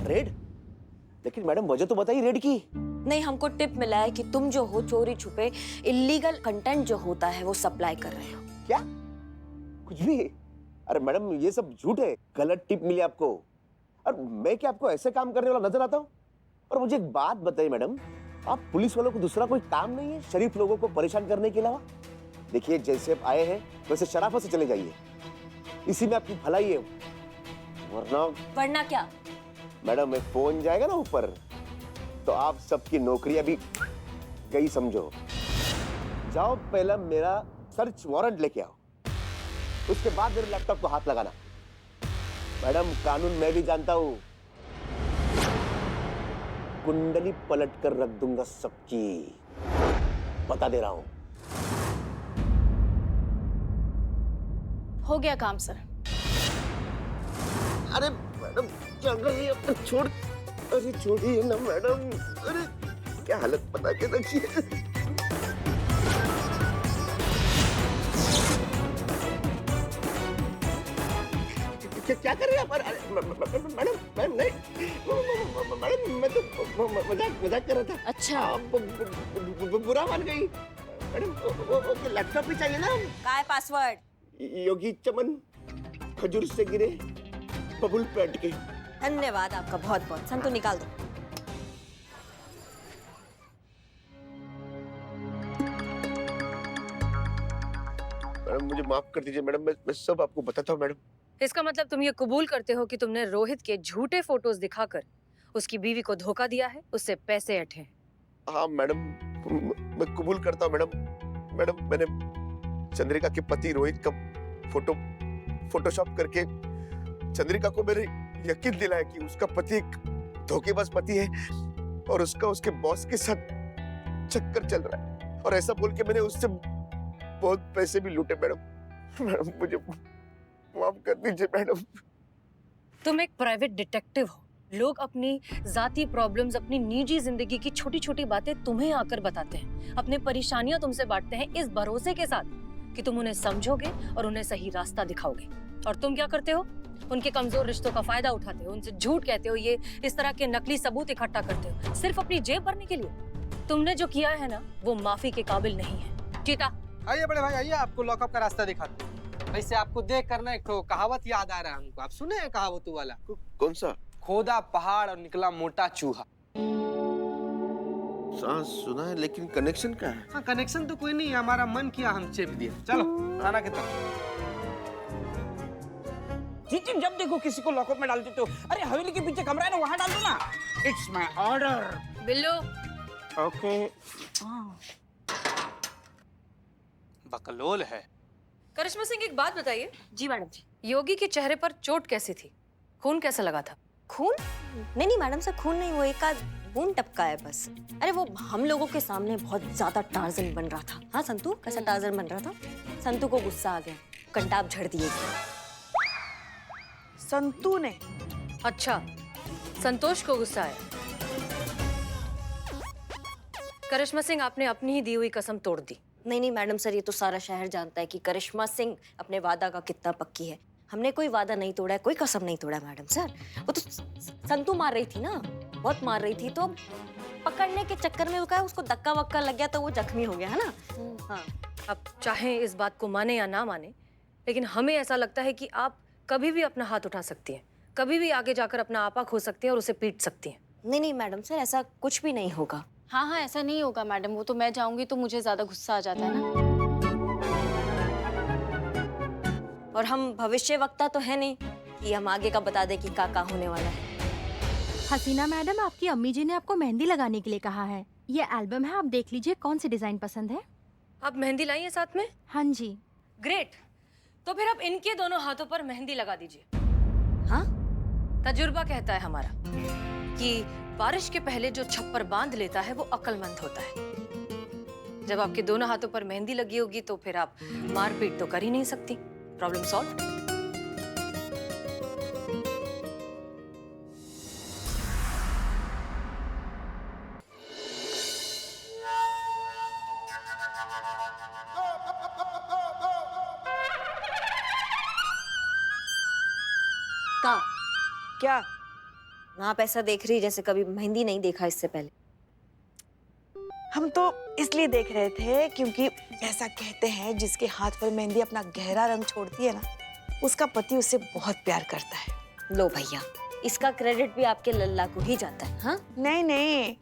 Red? लेकिन madam वजह तो बताइए रेड की। नहीं, हमको टिप मिला है कि तुम जो हो चोरी छुपे इलीगल कंटेंट जो होता है वो सप्लाई कर रहे हो। क्या? कुछ भी? अरे मैडम ये सब झूठ है, गलत टिप मिली आपको। और मैं क्या आपको ऐसे काम करने वाला नजर आता हूँ? और मुझे एक बात बताइए मैडम, आप पुलिस वालों को दूसरा कोई काम नहीं है शरीफ लोगों को परेशान करने के अलावा? देखिए जैसे आप आए हैं वैसे शराफत से चले जाइए, इसी में आपकी भलाई है। वरना क्या? मैडम एक फोन जाएगा ना ऊपर तो आप सबकी नौकरियां भी गई समझो। जाओ पहला मेरा सर्च वारंट लेके आओ, उसके बाद मेरे लैपटॉप को हाथ लगाना। मैडम कानून मैं भी जानता हूं, कुंडली पलट कर रख दूंगा सबकी, बता दे रहा हूं। हो गया काम सर। अरे मैडम क्या कर रही है? छोड़, अरे छोड़िए ना मैडम। अरे क्या हालत बता के रखी है। क्या कर रही है आप? मैडम मैडम नहीं मैडम, मैं तो मजाक कर रहा था। अच्छा, आप बुरा मान गई मैडम। वो लैपटॉप भी चाहिए ना। क्या है पासवर्ड? योगी चमन खजूर से गिरे बबुल पेट के। धन्यवाद आपका बहुत बहुत। संतु निकाल दो। मैडम मुझे माफ कर दीजिए मैडम, मैं सब आपको बताता हूँ मैडम। इसका मतलब तुम ये कबूल करते हो कि तुमने रोहित के झूठे फोटोज दिखाकर उसकी बीवी को धोखा दिया है, उससे पैसे ऐंठे हैं। हाँ मैडम, मैं कबूल करता हूँ मैडम। मैडम मैंने चंद्रिका के पति रोहित का फोटोशॉप करके चंद्रिका को मेरे यकीन दिलाया कि उसका पति एक धोखेबाज पति है और उसका उसके बॉस के साथ चक्कर चल रहा है, और ऐसा बोल के मैंने उससे बहुत पैसे भी लूटे मैडम। मैडम मुझे माफ कर दीजिए मैडम। तुम एक प्राइवेट डिटेक्टिव हो, लोग अपनी जाती प्रॉब्लम्स, अपनी निजी जिंदगी की छोटी छोटी बातें तुम्हें आकर बताते हैं, अपने परेशानियां तुमसे बांटते हैं इस भरोसे के साथ कि तुम उन्हें समझोगे और उन्हें सही रास्ता दिखाओगे। और तुम क्या करते हो? उनके कमजोर रिश्तों का फायदा उठाते हो, उनसे झूठ कहते हो, ये इस तरह के नकली सबूत इकट्ठा करते हो सिर्फ अपनी जेब भरने के लिए। तुमने जो किया है ना वो माफी के काबिल नहीं है। चीता आइए बड़े भाई आइए, आपको लॉकअप का रास्ता दिखाते हैं। वैसे आपको देख कर ना एक तो कहावत याद आ रहा है हमको। आप सुने हैं कहावत वाला? कौन सा? खोदा पहाड़ और निकला मोटा चूहा। सांस सुना है लेकिन कनेक्शन क्या है? हाँ कनेक्शन तो कोई नहीं है, हमारा मन किया हम चेप दिया। चलो थाना की तरफ। जी जब देखो किसी को लॉकअप में डाल देते हो। अरे हवेली के पीछे कमरा है ना, वहां डाल दो ना। It's my order. बिल्लो। ओके। बकलोल है। करिश्मा सिंह एक बात बताइए। जी मैडम जी। योगी के चेहरे पर चोट कैसी थी? खून कैसा लगा था? खून? नहीं मैडम सर, खून नहीं, वो एक आध बूंद टपका है बस। अरे वो हम लोगों के सामने बहुत ज्यादा टार्जन बन रहा था। हाँ संतु, कैसा टार्जन बन रहा था? संतु को गुस्सा आ गया, कंटाप झड़ दिए। संतु ने? अच्छा, संतोष को गुस्सा आया। करिश्मा सिंह आपने अपनी ही दी हुई कसम तोड़ दी। नहीं मैडम सर, ये तो सारा शहर जानता है कि करिश्मा सिंह अपने वादा का कितना पक्की है। हमने कोई वादा नहीं तोड़ा है, कोई कसम नहीं तोड़ा मैडम सर। वो तो संतु मार रही थी ना, बहुत मार रही थी, तो पकड़ने के चक्कर में उसको धक्का वक्का लग गया तो वो जख्मी हो गया है ना। हाँ। अब चाहे इस बात को माने या ना माने, लेकिन हमें ऐसा लगता है कि आप कभी भी अपना हाथ उठा सकती हैं, कभी भी आगे जाकर अपना आपा खो सकती हैं और उसे पीट सकती हैं। नहीं मैडम सर, ऐसा कुछ भी नहीं होगा। हाँ ऐसा नहीं होगा मैडम, वो तो मैं जाऊंगी तो मुझे ज्यादा गुस्सा आ जाता है ना। और हम भविष्य वक्ता तो है नहीं कि हम आगे का बता दे कि क्या होने वाला है। हसीना मैडम, आपकी अम्मी जी ने आपको मेहंदी लगाने के लिए कहा है। ये एल्बम है, आप देख लीजिए कौन सी डिजाइन पसंद है। आप मेहंदी लाई हैं साथ में? हाँ जी। ग्रेट, तो फिर आप इनके दोनों हाथों पर मेहंदी लगा दीजिए। हाँ? तजुर्बा कहता है हमारा कि बारिश के पहले जो छप्पर बांध लेता है वो अक्लमंद होता है। जब आपके दोनों हाथों पर मेहंदी लगी होगी तो फिर आप मारपीट तो कर ही नहीं सकती। Problem solve. का? क्या? आप ऐसा देख रही जैसे कभी मेहंदी नहीं देखा इससे पहले। हम तो इसलिए देख रहे थे क्योंकि ऐसा कहते हैं जिसके हाथ पर मेहंदी अपना गहरा रंग छोड़ती है ना, उसका पति उससे बहुत प्यार करता है। लो भैया, इसका क्रेडिट भी आपके लल्ला को ही जाता है। हाँ, नहीं नहीं,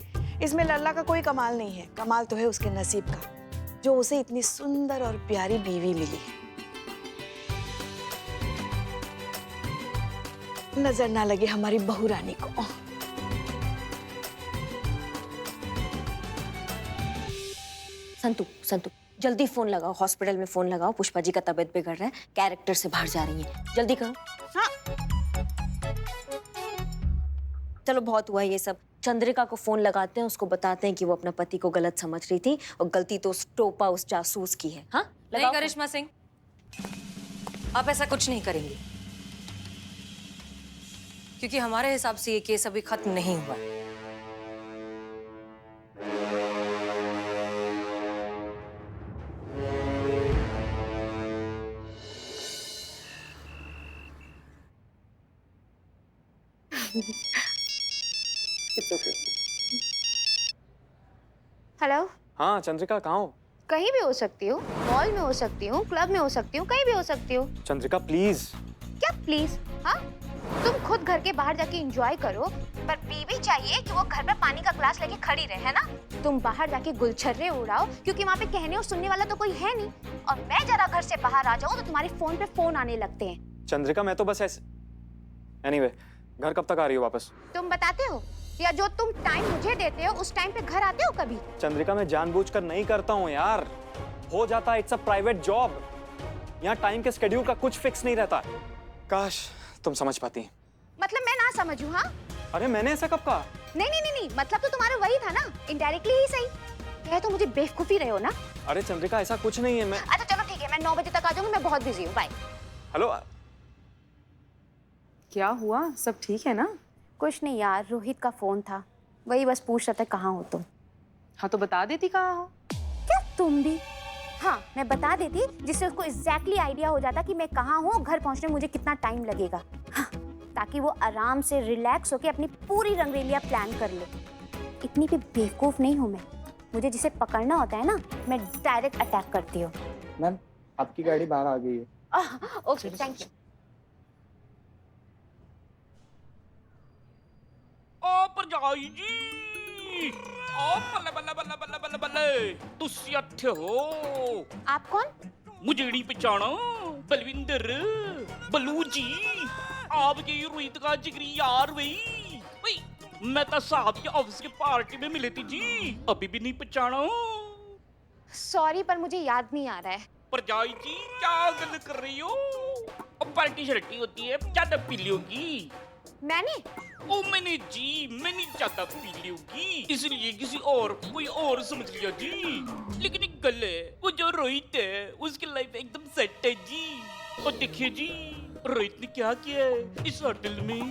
इसमें लल्ला का कोई कमाल नहीं है। कमाल तो है उसके नसीब का, जो उसे इतनी सुंदर और प्यारी बीवी मिली है। नजर ना लगे हमारी बहू रानी को। संतू जल्दी फोन लगाओ, हॉस्पिटल में फोन लगाओ। पुष्पा जी का तबीयत बिगड़ रहा है, कैरेक्टर से बाहर जा रही है, जल्दी करो। हाँ। चलो बहुत हुआ ये सब, चंद्रिका को फोन लगाते हैं, उसको बताते हैं कि वो अपना पति को गलत समझ रही थी और गलती तो उस टोपा, उस जासूस की है। हाँ, नहीं करिश्मा सिंह, आप ऐसा कुछ नहीं करेंगी, क्योंकि हमारे हिसाब से ये केस अभी खत्म नहीं हुआ है। हेलो। हाँ चंद्रिका, कहाँ हो? कहीं भी हो सकती हो, मॉल में हो सकती हूँ, क्लब में हो सकती हूँ, कहीं भी हो सकती हूँ। चंद्रिका प्लीज। क्या प्लीज? हाँ, तुम खुद घर के बाहर जाके एंजॉय करो, पर बीवी चाहिए कि वो घर पे पानी का ग्लास लेके खड़ी रहे, है ना? तुम बाहर जाके गुलछर्रे उड़ाओ, क्योंकि वहाँ पे कहने और सुनने वाला तो कोई है नहीं, और मैं जरा घर से बाहर आ जाऊँ तो तुम्हारे फोन पे फोन आने लगते हैं। चंद्रिका मैं तो बस ऐसे। एनीवे, घर कब तक आ रही हो वापस? तुम बताते हो, या जो तुम टाइम मुझे देते हो उस टाइम पे घर आते हो कभी? चंद्रिका मैं जानबूझकर नहीं करता हूँ यार, हो जाता है, इट्स अ प्राइवेट जॉब। यहाँ टाइम के स्केड्यूल का कुछ फिक्स नहीं रहता। काश तुम समझ पाती। मतलब मैं ना समझूं? हाँ, अरे मैंने ऐसा कब कहा? नहीं, मतलब तो तुम्हारा वही था ना, इनडायरेक्टली ही सही। कह तो मुझे बेवकूफी रहे हो ना। अरे चंद्रिका ऐसा कुछ नहीं है। मैं अच्छा चलो ठीक है, मैं 9 बजे तक आ जाऊंगी, मैं बहुत बिजी हूँ, बाय। हेलो। क्या हुआ, सब ठीक है ना? कुछ नहीं यार, रोहित का फोन था, वही बस पूछ रहा था कहाँ हो तुम। हाँ तो बता देती कहाँ हो। क्या तुम भी? हाँ, मैं बता देती, जिससे उसको एग्जैक्टली आइडिया हो जाता कि मैं कहाँ हूँ, घर पहुँचने में मुझे कितना टाइम लगेगा। हाँ, ताकि वो आराम से रिलैक्स होके अपनी पूरी रंगरेलिया प्लान कर ले। इतनी भी बेवकूफ नहीं हूँ मैं, मुझे जिसे पकड़ना होता है ना, मैं डायरेक्ट अटैक करती हूँ। मैम आपकी गाड़ी बाहर आ गई है। Okay, thank you. ओ भरजाई जी, ओ बल्ले बल्ले बल्ले बल्ले बल्ले बल्ले, तुसी इत्थे हो? आप कौन? मुझे नहीं पहचाना? बलविंदर, बलू जी, आप ये रोहित का जिगरी यार वही। मैं तो साहब के ऑफिस के पार्टी में मिले थी जी, अभी भी नहीं पहचाना? सॉरी, पर मुझे याद नहीं आ रहा है। भरजाई जी क्या गल कर रही हो? अब पार्टी शर्टी होती है, ज्यादा पी लोगी। मैंने? ओ मैंने ज्यादा पी ली होगी, इसलिए किसी और कोई और समझ लिया जी। लेकिन एक गल है, वो जो रोहित है उसकी लाइफ एकदम सेट है जी। और देखिए जी, रोहित ने क्या किया है, इस होटल में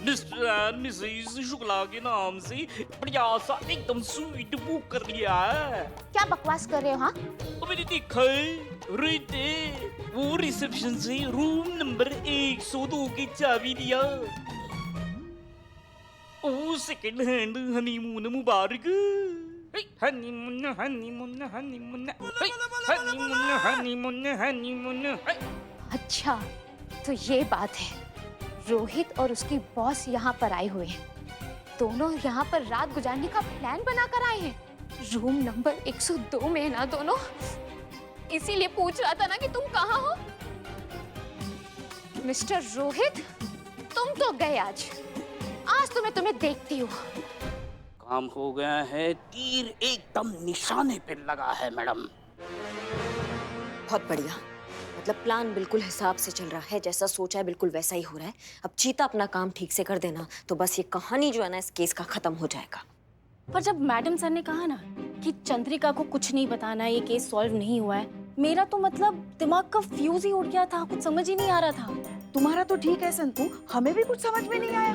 मिस्टर एंड मिसेस शुक्ला के नाम से बढ़िया सा एकदम स्वीट बुक कर लिया है। क्या बकवास कर रहे हो? हाँ, और मैंने देखा है, रोहित है वो रिसेप्शन से रूम नंबर 102 की चाबी दिया। ओ सेकंड हैंड हनीमून मुबारक। Honeymoon honeymoon honeymoon honeymoon honeymoon हनीमून। अच्छा तो ये बात है, रोहित और उसकी बॉस यहाँ पर आए हुए हैं, दोनों यहाँ पर रात गुजारने का प्लान बनाकर आए हैं। रूम नंबर 102 में है ना दोनों, इसीलिए पूछ रहा था ना कि तुम कहाँ हो। मिस्टर रोहित, तुम तो गए आज तो मैं तुम्हें देखती हूँ। काम हो गया है, तीर एकदम निशाने पे लगा है मैडम। बहुत बढ़िया, मतलब प्लान बिल्कुल हिसाब से चल रहा है, जैसा सोचा है बिल्कुल वैसा ही हो रहा है। अब चीता अपना काम ठीक से कर देना तो बस ये कहानी जो है ना इस केस का खत्म हो जाएगा। पर जब मैडम सर ने कहा ना कि चंद्रिका को कुछ नहीं बताना, ये केस सॉल्व नहीं हुआ है, मेरा तो मतलब दिमाग का फ्यूज ही उड़ गया था, कुछ समझ ही नहीं आ रहा था। तुम्हारा तो ठीक है संतू, हमें भी कुछ समझ में नहीं आया।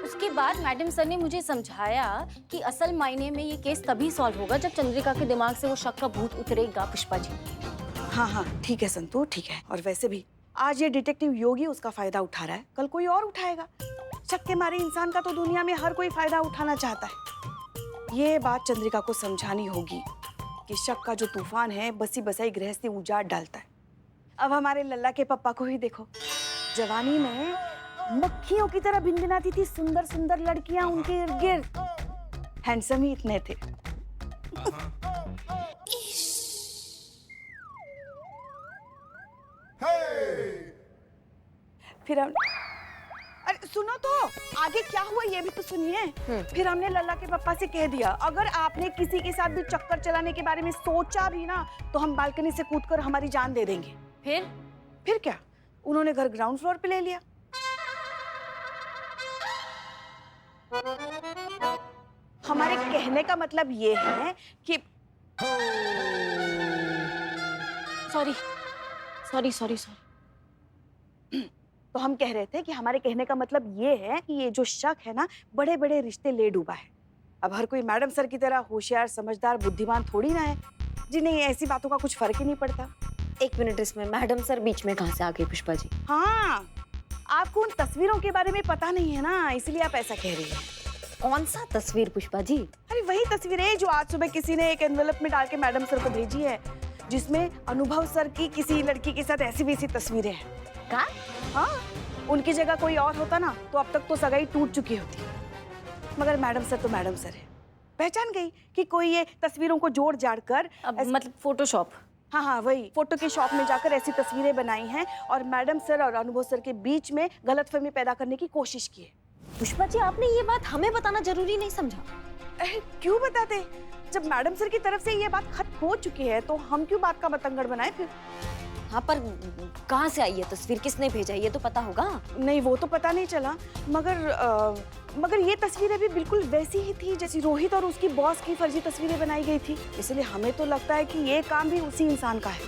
उसके बाद मैडम सर ने मुझे समझाया कि असल मायने में ये केस तभी सॉल्व होगा जब चंद्रिका के दिमाग से वो शक का भूत उतरेगा। पुष्पा जी, हाँ हाँ ठीक है संतू, ठीक है। और वैसे भी आज ये डिटेक्टिव योगी उसका फायदा उठा रहा है, कल कोई और उठाएगा। शक के मारे इंसान का तो दुनिया में हर कोई फायदा उठाना चाहता है। ये बात चंद्रिका को समझानी होगी कि शक का जो तूफान है बसी बसाई गृहस्थी उजाड़ डालता है। अब हमारे लल्ला के पप्पा को ही देखो, जवानी में मक्खियों की तरह भिनभिनाती थी सुंदर सुंदर लड़कियां उनके इर्द गिर्द, हैंडसम ही इतने थे। फिर हम, अरे सुनो तो आगे क्या हुआ ये भी तो सुनिए। फिर हमने लल्ला के पापा से कह दिया अगर आपने किसी के साथ भी चक्कर चलाने के बारे में सोचा भी ना तो हम बालकनी से कूदकर हमारी जान दे देंगे। फिर क्या, उन्होंने घर ग्राउंड फ्लोर पे ले लिया। हमारे कहने का मतलब ये है कि सॉरी। तो हम कह रहे थे कि हमारे कहने का मतलब ये है कि ये जो शक है ना बड़े बड़े रिश्ते ले डूबा है। अब हर कोई मैडम सर की तरह होशियार समझदार बुद्धिमान थोड़ी ना है जिन्हें ऐसी बातों का कुछ फर्क ही नहीं पड़ता। एक मिनट, इसमें मैडम सर बीच में कहाँ से आ गई पुष्पा जी? हाँ, आपको उन तस्वीरों के बारे में पता नहीं है ना, इसलिए आप ऐसा कह रही हैं। कौन सा तस्वीर पुष्पा जी? अरे वही तस्वीर है जो आज सुबह किसी ने एक एनवेलप में डाल के मैडम सर को भेजी है, जिसमें अनुभव सर की किसी लड़की के साथ ऐसी वैसी तस्वीरें हैं। क्या? हाँ, उनकी जगह कोई और होता ना तो अब तक तो सगाई टूट चुकी होती, मगर मैडम सर तो मैडम सर है। पहचान गई कि कोई ये तस्वीरों को जोड़ जाड़ कर मतलब फोटोशॉप। हाँ, वही फोटो के शॉप में जाकर ऐसी तस्वीरें बनाई हैं और मैडम सर और अनुभव सर के बीच में गलतफहमी पैदा करने की कोशिश की है। पुष्पा जी, आपने ये बात हमें बताना जरूरी नहीं समझा? क्यों बताते? जब मैडम सर की तरफ से ये बात खत्म हो चुकी है तो हम क्यों बात का बतंगड़ बनाए फिर? हाँ, पर कहाँ से आई है तस्वीर, किसने भेजा ये तो पता होगा। नहीं, वो तो पता नहीं चला, मगर ये तस्वीरें भी बिल्कुल वैसी ही थी जैसी रोहित और उसकी बॉस की फर्जी तस्वीरें बनाई गई थी। इसलिए हमें तो लगता है कि ये काम भी उसी इंसान का है।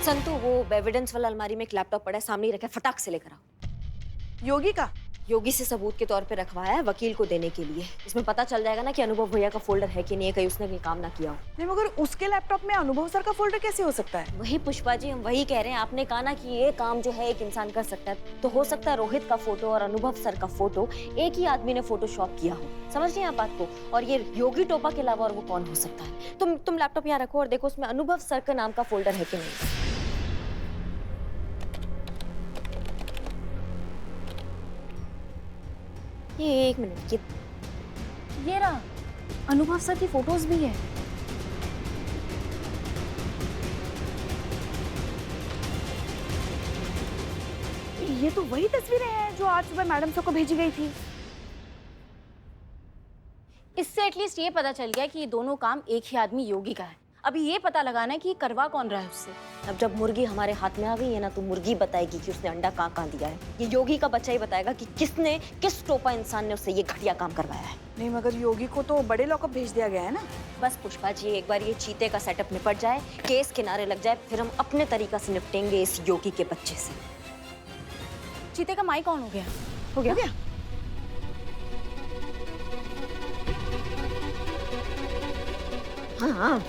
संतु, वो एविडेंस वाला अलमारी में एक लैपटॉप पड़ा है, सामने ही रखा है, फटाक से लेकर आओ। योगी का? योगी से सबूत के तौर पे रखवाया है वकील को देने के लिए। इसमें पता चल जाएगा ना कि अनुभव भैया का फोल्डर है कि नहीं है, कहीं उसने कोई काम ना किया हो। नहीं, मगर उसके लैपटॉप में अनुभव सर का फोल्डर कैसे हो सकता है? वही पुष्पा जी, हम वही कह रहे हैं। आपने कहा ना कि ये काम जो है एक इंसान कर सकता है, तो हो सकता है रोहित का फोटो और अनुभव सर का फोटो एक ही आदमी ने फोटोशॉप किया हो। समझ रही हैं आप बात को? और ये योगी टोपा के अलावा और वो कौन हो सकता है? तुम लैपटॉप यहाँ रखो और देखो उसमें अनुभव सर का नाम का फोल्डर है कि नहीं। ये एक मिनट, ये रहा, अनुभव सर की फोटोज भी है। ये तो वही तस्वीरें हैं जो आज सुबह मैडम सर को भेजी गई थी। इससे एटलीस्ट ये पता चल गया कि ये दोनों काम एक ही आदमी योगी का है। अभी ये पता लगाना है कि करवा कौन रहा है उससे। अब जब मुर्गी हमारे हाथ में आ गई है ना, तो मुर्गी बताएगी कि उसने अंडा कहाँ दिया है। ये योगी का बच्चा ही बताएगा कि किसने, किस टोपा इंसान ने उससे ये घटिया काम करवाया है। नहीं, मगर योगी को तो बड़े लॉकअप भेज दिया गया है ना। बस पुष्पा जी, एक बार ये चीते का सेटअप निपट जाए, केस किनारे लग जाए, फिर हम अपने तरीका से निपटेंगे इस योगी के बच्चे से। चीते का माई कौन हो गया? हो गया? हाँ।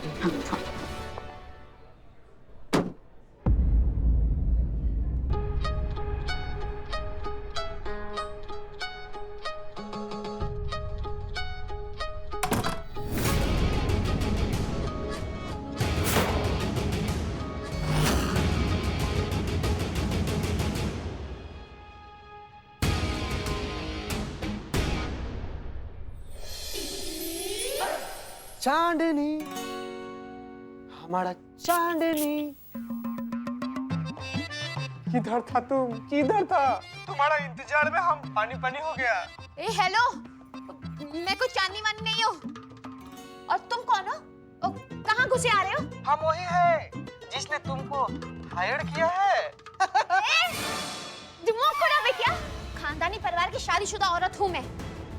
चांदनी, हमारा चांदनी, किधर था तुम? किधर था? तुम्हारा इंतजार में हम पानी पानी हो गया। ए हेलो, मैं कोई चांदनी वानी नहीं हूँ। और तुम कौन हो? कहाँ घुसे आ रहे हो? हम वही है जिसने तुमको हायर किया है। दिमाग खराब है क्या? खानदानी परिवार की शादीशुदा औरत हूँ मैं।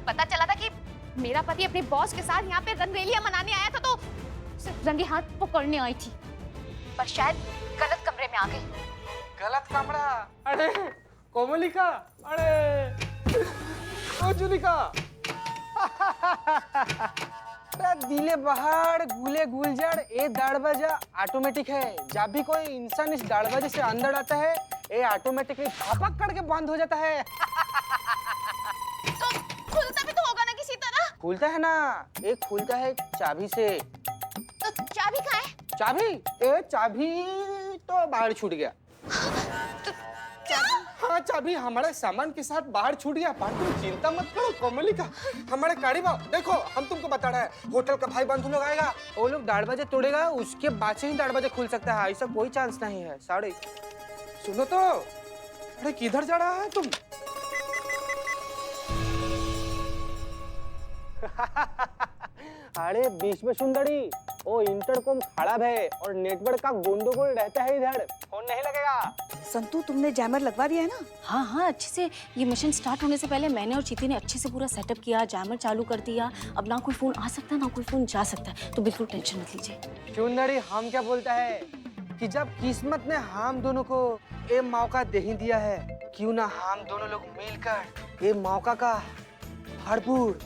पता चला था कि मेरा पति अपने बॉस के साथ यहाँ पे रंगरेलियां मनाने आया था, तो सिर्फ रंगे हाथ पकड़ने आई थी, पर शायद गलत कमरे में आ गई। गलत कमरा? अरे कोमलिका, अरे ओ जुलिका। दिले बहाड़ गुले गुलजड़ ये दरवाजा ऑटोमेटिक है। जब भी कोई इंसान इस दरवाजे से अंदर आता है ये ऑटोमेटिकली धपक करके बंद हो जाता है। तो खुलता भी तो होगा ना किसी तरह। खुलता है ना, एक खुलता है चाबी से। तो चाबी कहाँ है? चाबी? ए चाबी तो बाहर छूट गया। हाँ चाबी हमारे सामान के साथ बाहर छूट गया। पर तुम चिंता मत करो कोमलिका, हमारे गाड़ी में देखो हम तुमको बता रहे हैं होटल का भाई बंधु लोग आएगा, वो लोग दरवाजे तोड़ेगा उसके बाद से ही दरवाजे खुल सकता है, ऐसा कोई चांस नहीं है। साड़ी सुनो तो, अरे किधर जा रहा है तुम? अरे बीच में सुंदरी, वो इंटरकॉम खराब है और नेटवर्क का गोंडोगोल रहता है, इधर फोन नहीं लगेगा। संतू तुमने जैमर लगवा दिया है ना? हाँ हाँ, अच्छे से। ये मिशन स्टार्ट होने से पहले मैंने और चीती ने अच्छे से पूरा सेटअप किया, जैमर चालू कर दिया। अब ना कोई फोन आ सकता है ना कोई फोन जा सकता है, तो बिल्कुल टेंशन मत लीजिए। सुंदरी हम क्या बोलता है कि जब किस्मत ने हम दोनों को ये मौका दे ही दिया है, क्यों ना हम दोनों लोग मिलकर ये मौका का भरपूर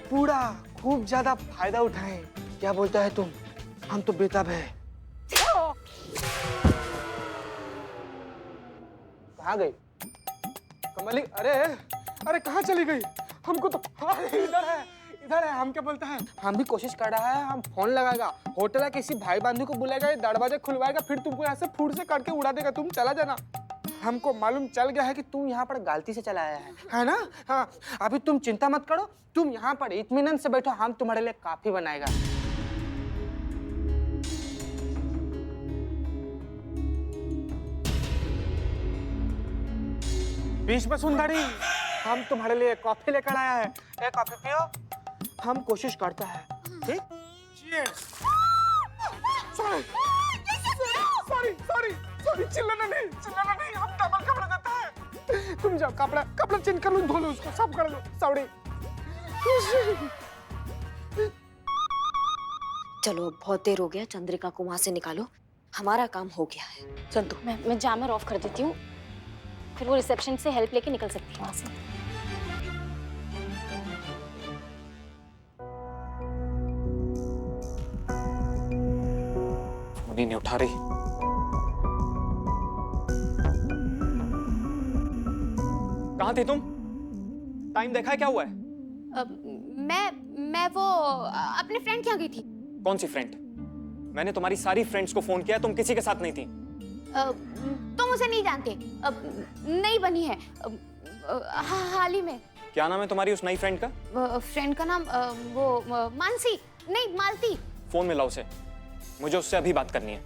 पूरा खूब ज्यादा फायदा उठाएं। क्या बोलता है तुम? हम तो बेताब है। कहाँ गई कमली? अरे कहाँ चली गई? हमको तो इधर है। हम क्या बोलता है, हम भी कोशिश कर रहा है, हम फोन लगाएगा, होटल है किसी भाई बंधु को बुलाएगा, दरवाजा खुलवाएगा, फिर तुमको यहाँ से फूट से काट के उड़ा देगा, तुम चला जाना। हमको मालूम चल गया है कि तुम यहाँ पर गलती से चला आया है ना? हाँ अभी तुम चिंता मत करो, तुम यहाँ पर इत्मीनान से बैठो, हम तुम्हारे लिए काफी बनाएगा। बीच में सुंदरी, हम तुम्हारे लिए कॉफी लेकर आया है, एक कॉफी पियो। हम कोशिश करते हैं, ठीक? Cheers! सॉरी, चिल्लाना नहीं, हम डबल कपड़ा देते हैं। तुम जाओ, कपड़ा चेंज कर लो, धो लो उसको, सब कर लो। सॉरी। चलो अब बहुत देर हो गया, चंद्रिका को वहां से निकालो, हमारा काम हो गया है। संतू, मैं जैमर ऑफ कर देती हूँ, फिर वो रिसेप्शन से हेल्प लेके निकल सकती है वहां से। फोन ही नहीं उठा रही। कहाँ थी तुम? टाइम देखा है क्या हुआ है? मैं वो अपने फ्रेंड के यहाँ गई थी। कौन सी फ्रेंड? मैंने तुम्हारी सारी फ्रेंड्स को फोन किया, तुम किसी के साथ नहीं थी। तुम उसे नहीं जानते, नई बनी है, हाल ही में। क्या नाम है तुम्हारी उस नई फ्रेंड का? फ्रेंड का नाम वो मानसी नहीं मालती। फोन मिलाओ उसे, मुझे उससे अभी बात करनी है।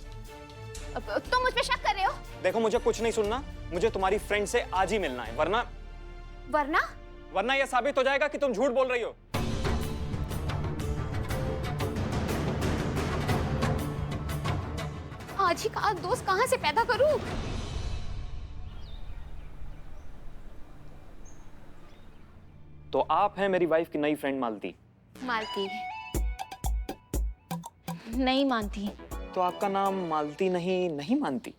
तुम मुझ पे शक कर रहे हो? देखो मुझे कुछ नहीं सुनना, मुझे तुम्हारी फ्रेंड से आज ही मिलना है, वरना यह साबित हो जाएगा कि तुम झूठ बोल रही हो। आज ही का दोस्त कहाँ से पैदा करूं? तो आप हैं मेरी वाइफ की नई फ्रेंड मालती? मालती नहीं मानती। तो आपका नाम मालती नहीं मानती?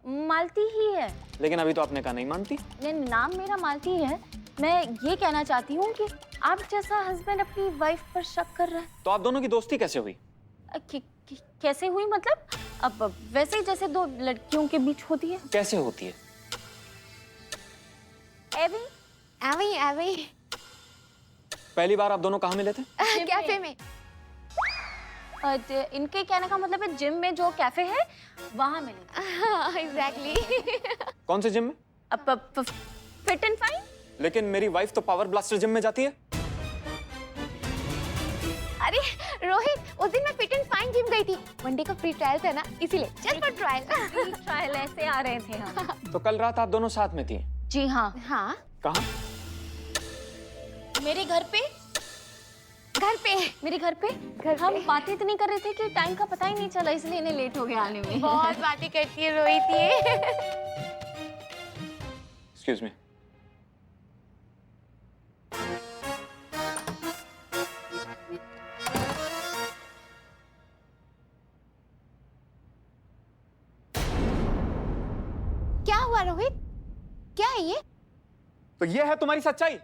मालती ही है। लेकिन अभी तो आपने कहा नहीं मानती। नाम मेरा मालती है। मैं ये कहना चाहती हूँ कि आप जैसा हस्बैंड अपनी वाइफ पर शक कर रहा है। तो आप दोनों की दोस्ती कैसे हुई? कैसे हुई मतलब? अब वैसे ही जैसे दो लड़कियों के बीच होती है। कैसे होती है? एवी पहली बार आप दोनों कहाँ मिले थे? कैफे में। इनके कहने का मतलब है जिम में जो कैफे है वहाँ मिले। एग्जैक्टली। कौन से जिम में? Fit and fine. लेकिन मेरी वाइफ तो पावर ब्लास्टर जिम में जाती है। अरे रोहित, उस दिन मैं फिट एंड फाइन जिम गई थी, वनडे का फ्री ट्रायल था ना, इसीलिए जस्ट फॉर ट्रायल ऐसे आ रहे थे हम। तो कल रात आप दोनों साथ में थी? जी हाँ। हाँ। कहाँ? मेरे घर पे। मेरे घर पे हम बातें इतनी कर रहे थे कि टाइम का पता ही नहीं चला, इसलिए इन्हें लेट हो गया आने में। बहुत बातें करती है रोहित ये। Excuse me. क्या हुआ रोहित? क्या है ये? तो ये है तुम्हारी सच्चाई?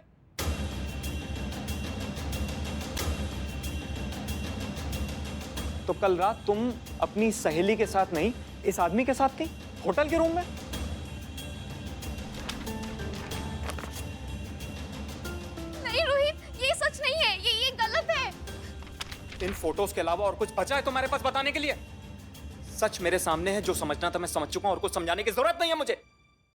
तो कल रात तुम अपनी सहेली के साथ नहीं, इस आदमी के साथ थी होटल के रूम में? नहीं रोहित, ये सच नहीं है, ये गलत है। इन फोटोज के अलावा और कुछ बचा है तुम्हारे पास बताने के लिए? सच मेरे सामने है, जो समझना था मैं समझ चुका हूं और कुछ समझाने की जरूरत नहीं है मुझे।